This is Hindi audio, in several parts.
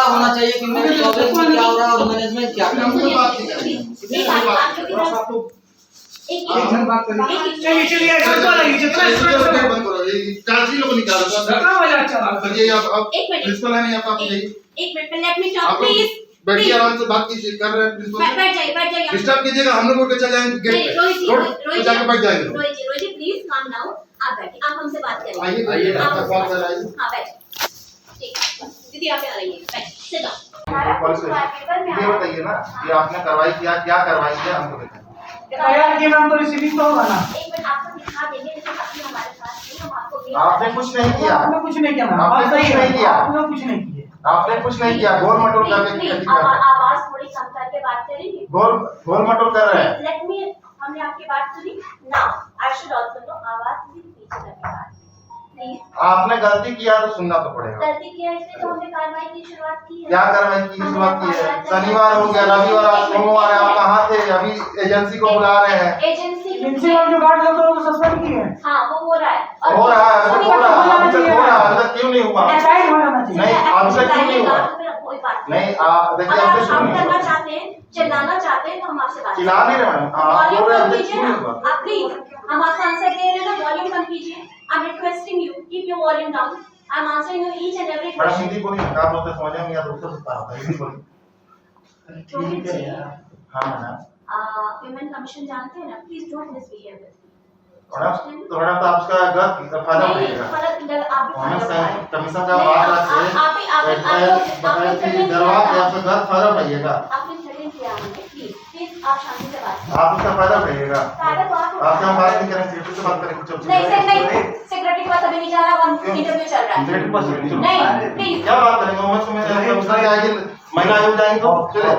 होना चाहिए कि मेरे कॉलेज में क्या हो रहा है और मैनेजमेंट क्या कर रहा है। एक जन बात करनी चलिए चलिए चलो जितना बंद करो ये चार्ज लोग निकालो धक्का बजा अच्छा बात करिए आप प्रिंसिपल है नहीं आप जाइए एक minute let me talk please बैठिए आराम से बात कीजिए कर रहे हैं प्रिंसिपल बैठ जाइए डिस्टर्ब कीजिएगा हम लोग उठ के चले जाएंगे गेट पे रोड पे जाके बैठ जाएंगे रोहित जी प्लीज काम डाउन आप बैठिए आप हमसे बात करिए आइए आप बात कर आइए हां बैठ ठीक दीदी आप आ रही है बैठ सिट डाउन ये बताइए ना कि आपने कार्रवाई किया क्या कार्रवाई किया हमको बताइए यार ये नाम तो रिसीविंग तो होगा ना। एक मिनट आपको दिखा देंगे लेकिन अभी हमारे पास नहीं हम आपको आपने कुछ नहीं किया आपने कुछ नहीं किया मैम आपने कुछ नहीं किया आपने कुछ नहीं किया आपने कुछ नहीं किया गोल मटोल करके आवाज थोड़ी कम करके बात करेंगे गोल मटोल कर रहे हैं लेट मी हमने आपकी बात सुनी now I should also no आवाज थोड़ी पीछे करके बात प्लीज आपने गलती किया तो सुनना तो पड़ेगा गलती किया इसलिए तो हमने कार्रवाई की शुरुआत की है क्या कार्रवाई की शुरुआत की है शनिवार हो गया रविवार आज सोमवार है आप कहाँ थे अभी एजेंसी को बुला रहे हैं एजेंसी जो गार्ड लोग तो सस्पेंड किए हैं हाँ वो हो रहा है हो रहा है अभी तक क्यों नहीं हुआ एक्साइड हो जाना चाहिए नहीं अब तक क्यों नहीं हुआ कोई बात नहीं आप देखिए अगर अब आप तक करना चाहते हैं चिल्लाना चाहते हैं तो हम आपसे बात चिल्ला नहीं रहे मैडम आप बोल रहे हैं अब तक क्यों नहीं हुआ आप प्लीज हम आपको आंसर दे रहे हैं ना वॉल्यूम कम कीजिए I am requesting you keep your volume down I am answering you each and every madam question Hindi बोलिए आप बोलते समझ में या दूसरा सकता है हिंदी बोलिए हाँ मैडम पेमेंट कमीशन जानते हैं ना प्लीज डोंट मिसबिहेव मैडम तो मैडम तो आपका गलत फायदा उठाइएगा कमीशन का बात रखिए दरवाजा से आपका गलत फायदा उठाइएगा आपने थ्रेटन किया हमें प्लीज आप शांति से बात आप उसका फायदा उठाइएगा फायदा तो आपसे हम बात नहीं करेंगे सेक्रेटरी से बात करेंगे चुप नहीं सेक्रेटरी के पास अभी नहीं जा रहा इंटरव्यू चल रहा है नहीं प्लीज क्या बात करेंगे मोहम्मद को मैं कमिश्नर के आगे महिला आयोग जाएंगे तो चले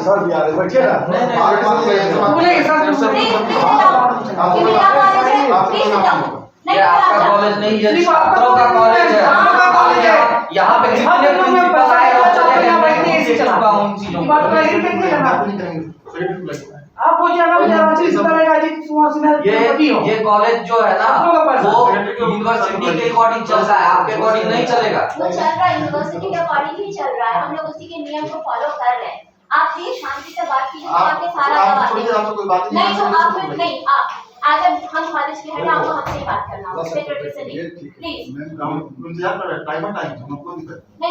सर यार बैठिए ना ये आपका कॉलेज नहीं है छात्रों का कॉलेज है यहाँ पे जितने प्रिंसिपल आए वो चले गए मैं से चुका हूं इन चीजों को आप वो जाना ये कॉलेज जो है ना वो यूनिवर्सिटी के अकॉर्डिंग चल रहा है आपके अकॉर्डिंग नहीं चलेगा वो चल रहा है यूनिवर्सिटी के अकॉर्डिंग ही चल रहा है हम लोग उसी के नियम को फॉलो कर रहे हैं आप प्लीज शांति से बात कीजिए आपके सारा नहीं तो आप नहीं अगर हम कॉलेज के हैं आपको हमसे ही बात करना होगा सेक्रेटरी से नहीं प्लीज नहीं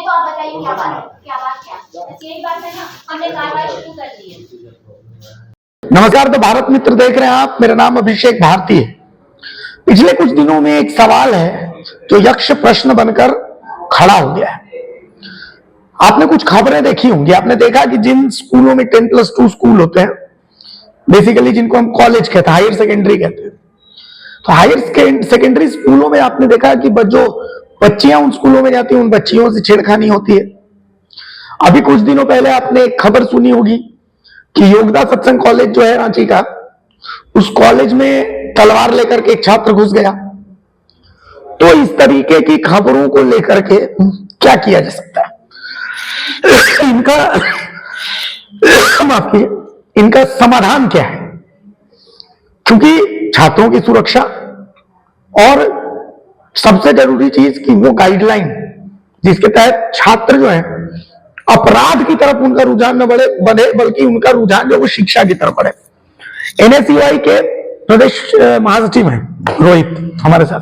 तो आप बताइए क्या बात क्या बस यही बात है ना हमने कार्रवाई शुरू कर दी है। नमस्कार, तो भारत मित्र देख रहे हैं आप। मेरा नाम अभिषेक भारती है। पिछले कुछ दिनों में एक सवाल है जो यक्ष प्रश्न बनकर खड़ा हो गया है। आपने कुछ खबरें देखी होंगी, आपने देखा कि जिन स्कूलों में 10+2 स्कूल होते हैं, बेसिकली जिनको हम कॉलेज कहते हैं, हायर सेकेंडरी कहते हैं, तो हायर सेकेंडरी स्कूलों में आपने देखा कि जो बच्चियां उन स्कूलों में जाती हैं उन बच्चियों से छेड़खानी होती है। अभी कुछ दिनों पहले आपने एक खबर सुनी होगी कि योगदा सत्संग कॉलेज जो है रांची का, उस कॉलेज में तलवार लेकर के एक छात्र घुस गया। तो इस तरीके की खबरों को लेकर के क्या किया जा सकता है? इनका माफ कीजिए, इनका समाधान क्या है? क्योंकि छात्रों की सुरक्षा और सबसे जरूरी चीज कि वो गाइडलाइन जिसके तहत छात्र जो है अपराध की तरफ उनका रुझान न बढ़े बल्कि उनका रुझान जो वो शिक्षा की तरफ बढ़े। एनएसयूआई के प्रदेश महासचिव हैं रोहित हमारे साथ।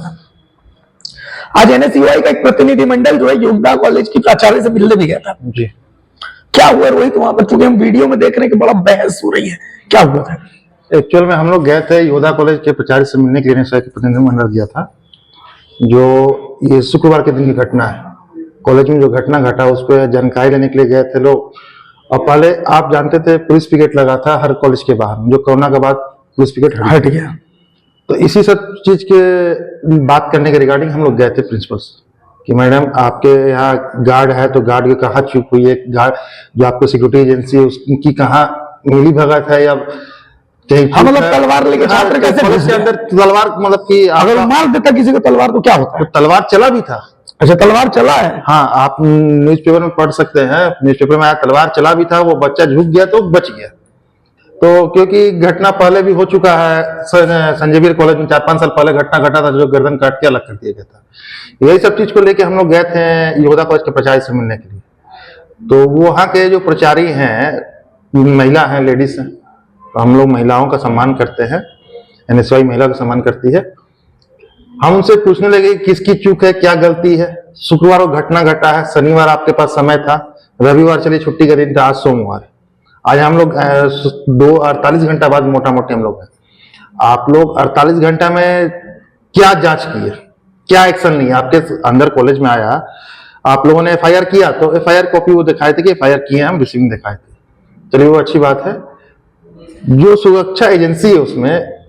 आज एनएसयूआई का एक प्रतिनिधिमंडल जो है योगदा कॉलेज की प्राचार्य से मिलने भी गया था जी। क्या हुआ रोहित वहां पर? चूंकि हम वीडियो में देख रहे हैं कि बड़ा बहस हो रही है, क्या हुआ था? एक्चुअल में हम लोग गए थे योगदा कॉलेज के प्राचार्य से मिलने के लिए एनएसयूआई के प्रतिनिधिमंडल गया था। जो ये शुक्रवार के दिन की घटना है, कॉलेज में जो घटना घटा उस पर जानकारी लेने के लिए गए थे लोग। और पहले आप जानते थे पुलिस पिकेट लगा था हर कॉलेज के बाहर, जो कोरोना के बाद पुलिस पिकेट हट गया। तो इसी सब चीज के बात करने के रिगार्डिंग हम लोग गए थे प्रिंसिपल से कि मैडम आपके यहाँ गार्ड है तो गार्ड की कहाँ चूक हुई है, गार्ड जो आपको सिक्योरिटी एजेंसी है उसकी कहाँ मिली भगत है या मतलब तलवार लेके छात्र कैसे कॉलेज के अंदर तलवार, मतलब कि अगर मार देता किसी को तलवार तो क्या होता है? तलवार चला भी था। अच्छा, तलवार चला है? हाँ, आप न्यूज़पेपर में पढ़ सकते हैं, न्यूज़पेपर में आया तलवार चला भी था। वो बच्चा झुक गया तो बच गया। तो क्योंकि घटना पहले भी हो चुका है, संजयवीर कॉलेज में 4-5 साल पहले घटना घटा था जो गर्दन काट के अलग कर दिया गया था। यही सब चीज को लेके हम लोग गए थे योगदा कॉलेज के प्राचार्य से मिलने के लिए। तो वो वहाँ के जो प्रचारी हैं, महिला हैं, लेडीज हैं, तो हम लोग महिलाओं का सम्मान करते हैं, NSY महिला का सम्मान करती है। हम उनसे पूछने लगे किसकी चूक है, क्या गलती है। शुक्रवार को घटना घटा है, शनिवार आपके पास समय था, रविवार चलिए छुट्टी का दिन था, आज सोमवार है। आज हम लोग 48 घंटा बाद मोटा मोटी हम लोग हैं। आप लोग 48 घंटा में क्या जांच किए, क्या एक्शन लिया? आपके अंदर कॉलेज में आया, आप लोगों ने FIR किया, तो FIR कॉपी वो दिखाए थे कि FIR किए हैं, हम रिसीविंग दिखाए थे, चलिए वो अच्छी बात है। जो सुरक्षा एजेंसी है उसमें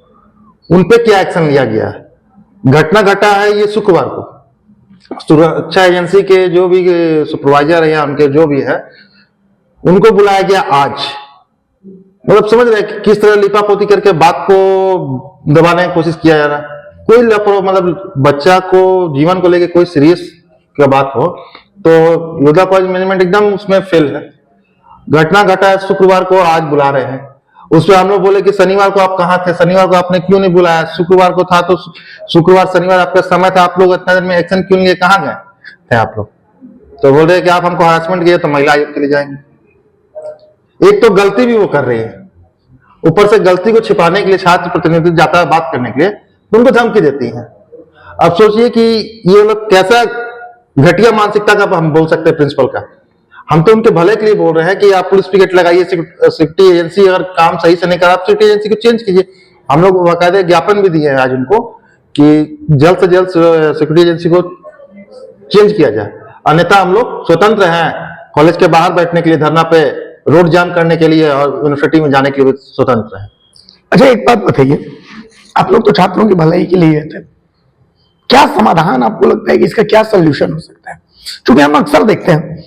उनपे क्या एक्शन लिया गया है? घटना घटा है ये शुक्रवार को, सुरक्षा एजेंसी के जो भी सुपरवाइजर है या उनके जो भी है, उनको बुलाया गया आज। मतलब समझ रहे हैं किस तरह लिपापोती करके बात को दबाने की कोशिश किया जा रहा है। कोई मतलब बच्चा को जीवन को लेके कोई सीरियस का बात हो तो योद्धा कॉलेज मैनेजमेंट एकदम उसमें फेल है। घटना घटा है शुक्रवार को, आज बुला रहे हैं। उसमें हम लोग बोले कि शनिवार को आप कहाँ थे, शनिवार को आपने क्यों नहीं बुलाया? शुक्रवार को था तो शुक्रवार शनिवार आपका समय था, आप लोग इतना देर में एक्शन क्यों नहीं लिए, कहाँ गए थे आप लोग? तो बोल रहे कि आप हमको हरासमेंट किए तो महिला आयोग के लिए जाएंगे। एक तो गलती भी वो कर रही है, ऊपर से गलती को छिपाने के लिए छात्र प्रतिनिधि जाता है बात करने के लिए, उनको धमकी देती है। अब सोचिए कि ये लोग कैसा घटिया मानसिकता का हम बोल सकते हैं प्रिंसिपल का। हम तो उनके भले के लिए बोल रहे हैं कि आप पुलिस पिकेट लगाइए, सिक्योरिटी एजेंसी अगर काम सही से नहीं कर, आप सिक्योरिटी एजेंसी को चेंज कीजिए। हम लोग बाकायदे ज्ञापन भी दिए हैं आज उनको कि जल्द से जल्द सिक्योरिटी एजेंसी को चेंज किया जाए, अन्यथा हम लोग स्वतंत्र हैं कॉलेज के बाहर बैठने के लिए, धरना पे, रोड जाम करने के लिए और यूनिवर्सिटी में जाने के लिए स्वतंत्र हैं। अच्छा, एक बात बताइए, आप लोग तो छात्रों की भलाई के लिए थे, क्या समाधान आपको लगता है कि इसका क्या सोल्यूशन हो सकता है? क्योंकि हम अक्सर देखते हैं,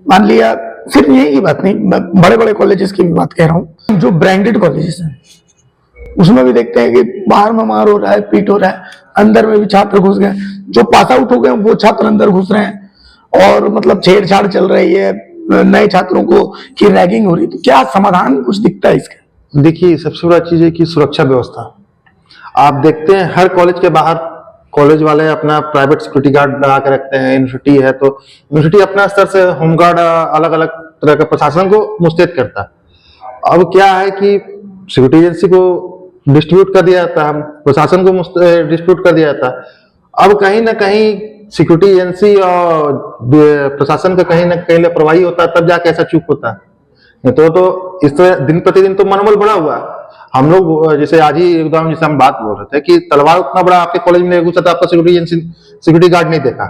मान लिया सिर्फ यही की बात नहीं, बड़े बड़े कॉलेजेस की भी बात कह रहा हूँ, जो ब्रांडेड कॉलेजेस हैं उसमें भी देखते हैं कि बाहर में मार हो रहा है, पीट हो रहा है, अंदर में भी छात्र घुस गए, जो पास आउट हो गए वो छात्र अंदर घुस रहे हैं और मतलब छेड़छाड़ चल रही है, नए छात्रों को की रैगिंग हो रही है। तो क्या समाधान कुछ दिखता है इसका? देखिए, सबसे बड़ा चीज है कि सुरक्षा व्यवस्था। आप देखते हैं हर कॉलेज के बाहर कॉलेज वाले अपना प्राइवेट सिक्योरिटी गार्ड लगा के रखते हैं। यूनिवर्सिटी है तो यूनिवर्सिटी अपना स्तर से होमगार्ड अलग अलग तरह का प्रशासन को मुस्तैद करता है। अब क्या है कि सिक्योरिटी एजेंसी को डिस्ट्रीब्यूट कर दिया जाता है, प्रशासन को डिस्ट्रीब्यूट कर दिया जाता है। अब कहीं ना कहीं सिक्योरिटी एजेंसी और प्रशासन का कहीं ना कहीं लापरवाही होता है, तब जाके ऐसा चूक होता है। तो इस तरह दिन प्रतिदिन तो मनोबल बढ़ा हुआ है। हम लोग जैसे आज ही एकदम जैसे हम बात बोल रहे थे कि तलवार उतना बड़ा आपके कॉलेज में घुसा था, आपका सिक्योरिटी एजेंसी सिक्योरिटी गार्ड नहीं देखा।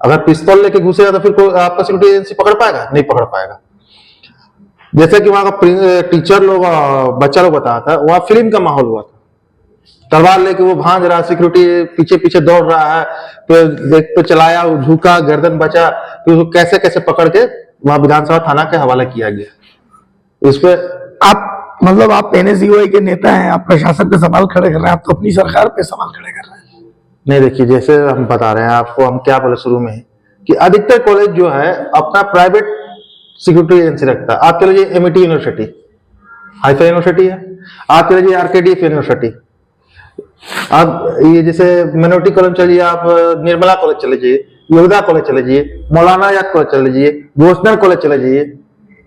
अगर पिस्तौल लेके घुसेगा तो फिर आपका सिक्योरिटी एजेंसी पकड़ पाएगा? नहीं पकड़ पाएगा। जैसे कि वहां का टीचर लोग बच्चा लोग बताया था, वहां फिल्म का माहौल हुआ था। तलवार लेके वो भांज रहा, सिक्योरिटी पीछे पीछे दौड़ रहा है, फिर देख पे चलाया, झुका, गर्दन बचा, फिर उसको कैसे कैसे पकड़ के वहां विधानसभा थाना के हवाला किया गया। इस पे आप मतलब आप NSUI के नेता हैं, आप प्रशासन पे सवाल खड़े कर रहे हैं, आप तो अपनी सरकार पे सवाल खड़े कर रहे हैं। नहीं, देखिए जैसे हम बता रहे हैं आपको, हम क्या बोले शुरू में कि अधिकतर कॉलेज जो है अपना प्राइवेट सिक्योरिटी एजेंसी रखता है। आप चले जाइए MIT यूनिवर्सिटी, हाईफाई यूनिवर्सिटी है। आप चले जाइए RKTF यूनिवर्सिटी, आप ये जैसे मिनोरिटी कॉलेज चलिए, आप निर्मला कॉलेज चले जाइए, योद्धा कॉलेज चले जाइए, मौलाना आजाद कॉलेज चले जाइए, घोषणा कॉलेज चले जाइए।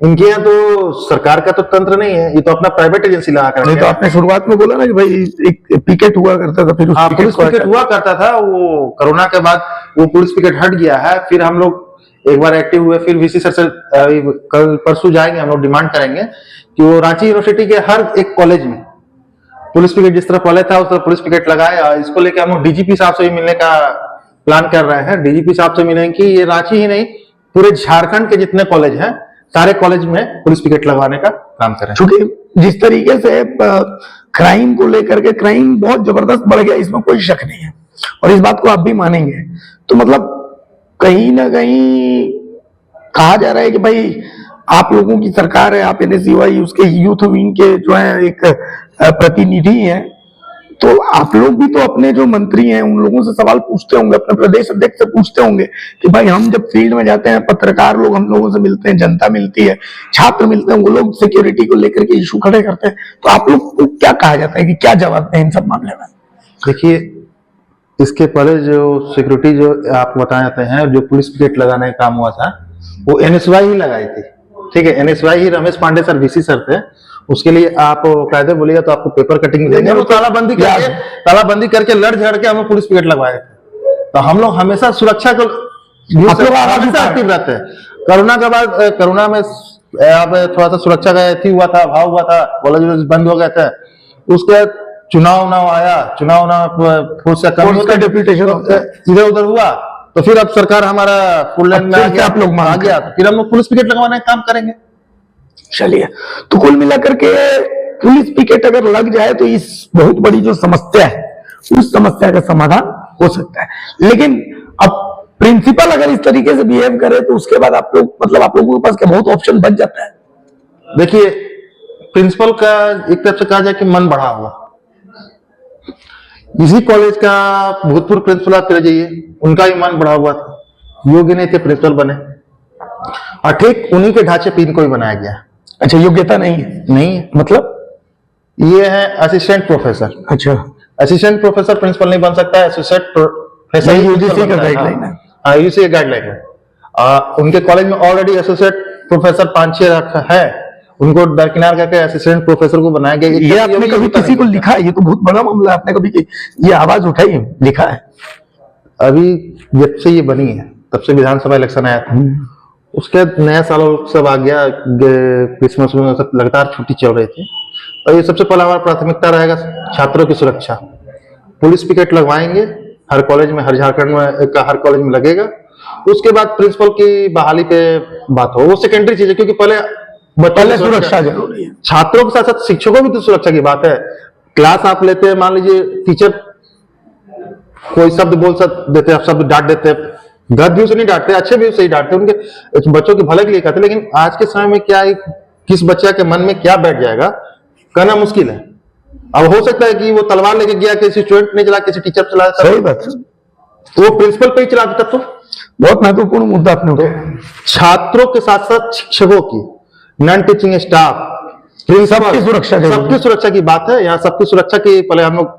इनके यहाँ तो सरकार का तो तंत्र नहीं है, ये तो अपना प्राइवेट एजेंसी लगा कर। नहीं तो आपने शुरुआत में बोला ना कि भाई एक पिकेट हुआ करता था, फिर पुलिस पिकेट हुआ करता था, वो कोरोना के बाद वो पुलिस पिकेट हट गया है। फिर हम लोग एक बार एक्टिव हुए, फिर VC सर से कल परसों जाएंगे, हम लोग डिमांड करेंगे कि वो रांची यूनिवर्सिटी के हर एक कॉलेज में पुलिस पिकेट जिस तरह पहले था उस तरह पुलिस पिकेट लगाए। इसको लेकर हम लोग DGP साहब से भी मिलने का प्लान कर रहे हैं। DGP साहब से मिलेंगे कि ये रांची ही नहीं, पूरे झारखंड के जितने कॉलेज हैं सारे कॉलेज में पुलिस पिकेट लगवाने का काम करें। क्योंकि जिस तरीके से क्राइम को लेकर के, क्राइम बहुत जबरदस्त बढ़ गया, इसमें कोई शक नहीं है और इस बात को आप भी मानेंगे। तो मतलब कहीं ना कहीं कहा जा रहा है कि भाई आप लोगों की सरकार है, आप NSUI उसके यूथ विंग के जो है एक प्रतिनिधि हैं, तो आप लोग भी तो अपने जो मंत्री हैं उन लोगों से सवाल पूछते होंगे, अपने प्रदेश अध्यक्ष से पूछते होंगे कि भाई हम जब फील्ड में जाते हैं, पत्रकार लोग हम लोगों से मिलते हैं, जनता मिलती है, छात्र मिलते हैं, वो लोग सिक्योरिटी को लेकर के इशू खड़े करते हैं, तो आप लोग को क्या कहा जाता है कि क्या जवाब दें इन सब मामले में? देखिए, इसके पहले जो सिक्योरिटी जो आपको बताए जाते हैं, जो पुलिस पिकेट लगाने का काम हुआ था, वो NSY ही लगाई थी, ठीक है। NSY ही Ramesh Pandey sir VC sir थे, उसके लिए आप कायदे बोलिएगा तो आपको पेपर कटिंग मिलेंगे। वो तालाबंदी करके लड़ झड़ के हमें पुलिस पिकेट लगवाए थे। तो हम लोग हमेशा सुरक्षा को हमेशा एक्टिव रहते हैं। कोरोना के बाद, कोरोना में यहाँ पे थोड़ा सा सुरक्षा का अथी हुआ था, भाव हुआ था, कॉलेज बंद हो गए थे। उसके चुनाव आया, चुनाव फोर्स का डेप्यूटेशन इधर उधर हुआ, तो फिर अब सरकार हमारा फुल लाइन में आ गया, आप लोग आ गया, तो फिर हम लोग पुलिस पिकेट लगवाने का काम करेंगे। चलिए, तो कुल मिलाकर के पुलिस पिकेट अगर लग जाए तो इस बहुत बड़ी जो समस्या है उस समस्या का समाधान हो सकता है। लेकिन अब प्रिंसिपल अगर इस तरीके से बिहेव करे तो उसके बाद आप लोग, मतलब आप लोगों के पास क्या बहुत ऑप्शन बच जाता है? देखिए, प्रिंसिपल का एक तरफ से कहा जाए कि मन बढ़ा हुआ, इसी कॉलेज का भूतपूर्व प्रिंसिपल आप चले जाइए, उनका भी मन बढ़ा हुआ था, योग्य नहीं थे प्रिंसिपल बने, और ठीक उन्हीं के ढांचे पे इनको भी बनाया गया। अच्छा, योग्यता नहीं है? नहीं है, मतलब ये है असिस्टेंट प्रोफेसर। अच्छा, असिस्टेंट प्रोफेसर प्रिंसिपल नहीं बन सकता है, असिस्टेंट प्रोफेसर यूजीसी का गाइडलाइन है। हाँ, यूजीसी का गाइडलाइन है। उनके कॉलेज में ऑलरेडी एसोसिएट प्रोफेसर 5-6 है, उनको दरकिनार करके असिस्टेंट प्रोफेसर को बनाया गया। ये आपने कभी किसी को लिखा है? ये तो बहुत बड़ा मामला है, आपने कभी ये आवाज उठाई है, लिखा है? अभी जब से ये बनी है तब से विधानसभा इलेक्शन आया था, उसके नया साल सब आ गया, क्रिसमस में सब लगातार छुट्टी चल रही थी, और ये सबसे पहला हमारा प्राथमिकता रहेगा छात्रों की सुरक्षा। पुलिस पिकेट लगवाएंगे हर कॉलेज में, हर झारखंड में का हर कॉलेज में लगेगा। उसके बाद प्रिंसिपल की बहाली पे बात हो, वो सेकेंडरी चीज है, क्योंकि पहले सुरक्षा जरूरी है। छात्रों के साथ साथ शिक्षकों भी तो सुरक्षा की बात है। क्लास आप लेते हैं, मान लीजिए टीचर कोई शब्द बोल देते हैं, शब्द डांट देते हैं, गलत व्यू से नहीं डांटते, अच्छे व्यू से ही डांटते, उनके बच्चों की भले के लिए कहते, लेकिन आज के समय में क्या है, किस बच्चा के मन में क्या बैठ जाएगा कहना मुश्किल है। अब हो सकता है कि वो तलवार लेके गया, किसी स्टूडेंट ने चला, किसी टीचर चला, सही बात है, वो प्रिंसिपल पे ही चला देता। तो बहुत महत्वपूर्ण मुद्दा आपने उठाया। छात्रों के साथ साथ शिक्षकों की, नॉन टीचिंग स्टाफ, सबकी सुरक्षा की बात है। यहाँ सबकी सुरक्षा की पहले हम लोग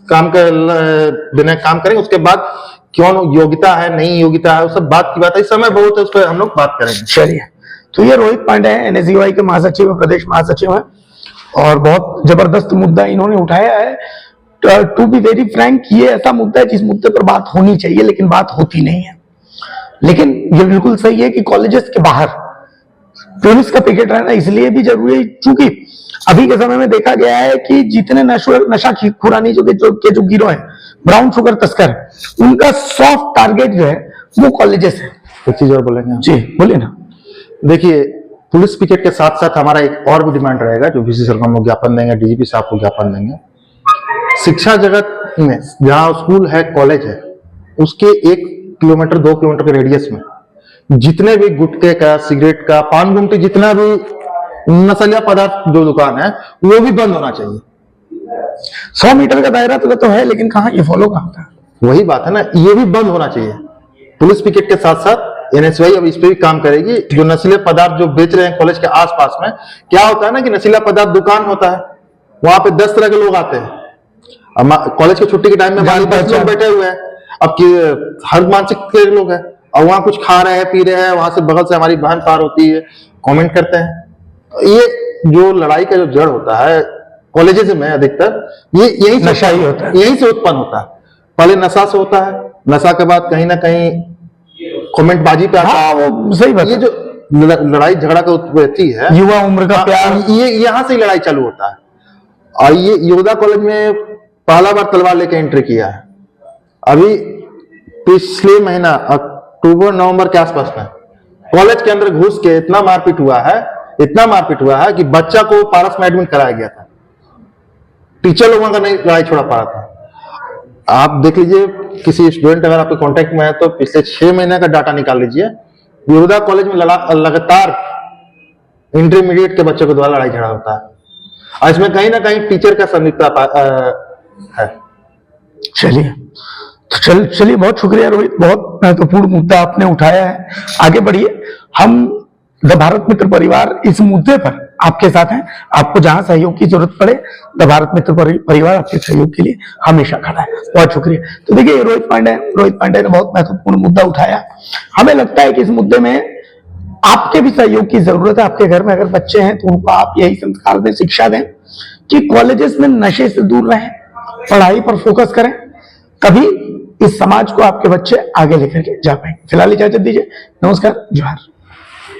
काम करेंगे, उसके बाद क्यों योग्यता है नहीं योग्यता है, उस सब बात की बात है, इस समय बहुत है, उस पर हम लोग बात करेंगे। चलिए, तो ये रोहित पांडे हैं, NSUI के महासचिव, प्रदेश महासचिव हैं, और बहुत जबरदस्त मुद्दा इन्होंने उठाया है। टू बी वेरी फ्रैंक, ये ऐसा मुद्दा है जिस मुद्दे पर बात होनी चाहिए लेकिन बात होती नहीं है। लेकिन ये बिल्कुल सही है कि कॉलेजेस के बाहर पुलिस का पिकेट रहना इसलिए भी जरूरी है क्योंकि अभी के समय में देखा गया है कि जितने नशा खुरानी जो गिरोह है, ब्राउन शुगर तस्कर, उनका सॉफ्ट टारगेट जो है वो कॉलेजेस है। एक चीज और बोलेंगे जी, बोलिए ना। देखिए, पुलिस पिकेट के साथ साथ हमारा एक और भी डिमांड रहेगा, जो VC सर को हम लोग ज्ञापन देंगे, DGP साहब को ज्ञापन देंगे। शिक्षा जगत में जहाँ स्कूल है, कॉलेज है, उसके 1 किलोमीटर 2 किलोमीटर के रेडियस में जितने भी गुटखे का, सिगरेट का, पान गुमटी, जितना भी नशीला पदार्थ जो दुकान है, वो भी बंद होना चाहिए। 100 मीटर का दायरा तो है, लेकिन कहाँ ये फॉलो कहाँ होता है? वही बात है ना, ये भी बंद होना चाहिए। पुलिस पिकेट के साथ साथ NSUI अब इस पे भी काम करेगी। जो नशीले पदार्थ जो बेच रहे हैं कॉलेज के आसपास में, क्या होता है ना कि नशीला पदार्थ दुकान होता है, वहां पे 10 तरह के लोग आते हैं। अब कॉलेज की छुट्टी के टाइम में 10 लोग बैठे हुए हैं, अब हर मानसिक के लोग हैं, और वहां कुछ खा रहे हैं, पी रहे हैं, वहां से बगल से हमारी बहन पार होती है, कमेंट करते हैं। ये जो लड़ाई का जो जड़ होता है कॉलेजेस में अधिकतर, ये यही नशा ही होता है, यही से उत्पन्न होता है। पहले नशा से होता है, नशा के बाद कहीं ना कहीं कमेंट बाजी पे आता है। वो सही बात, ये जो लड़ाई झगड़ा का उत्पत्ति है, युवा उम्र का प्यार, ये यहाँ से लड़ाई चालू होता है। और ये योदा कॉलेज में पहला बार तलवार लेके एंट्री किया है। अभी पिछले महीना अक्टूबर नवंबर के आसपास में कॉलेज के अंदर घुस के इतना मारपीट हुआ है कि बच्चा को पारस में एडमिट कराया गया था। टीचर लोगों का नहीं लड़ाई छोड़ा पा रहा था। आप देख लीजिए, किसी स्टूडेंट अगर आपके कांटेक्ट में है तो पिछले 6 महीने का डाटा निकाल लीजिए। योदा कॉलेज में लगातार इंटरमीडिएट के बच्चों के द्वारा लड़ाई झगड़ा होता है, और इसमें कहीं ना कहीं टीचर का संलिप्तता है। चलिए, तो चलिए, बहुत शुक्रिया रोहित, बहुत महत्वपूर्ण मुद्दा आपने उठाया है। आगे बढ़िए। हम द भारत मित्र परिवार इस मुद्दे पर आपके साथ हैं। आपको जहां सहयोग की जरूरत पड़े, द भारत मित्र परिवार आपके सहयोग के लिए हमेशा खड़ा है। बहुत शुक्रिया। तो देखिए, रोहित पांडे ने बहुत महत्वपूर्ण मुद्दा उठाया। हमें लगता है कि इस मुद्दे में आपके भी सहयोग की जरूरत है। आपके घर में अगर बच्चे हैं तो उनको आप यही संस्कार दें, शिक्षा दें कि कॉलेजेस में नशे से दूर रहें, पढ़ाई पर फोकस करें, तभी इस समाज को आपके बच्चे आगे लेकर के जा पाएंगे। फिलहाल इजाजत दीजिए, नमस्कार, जोहार।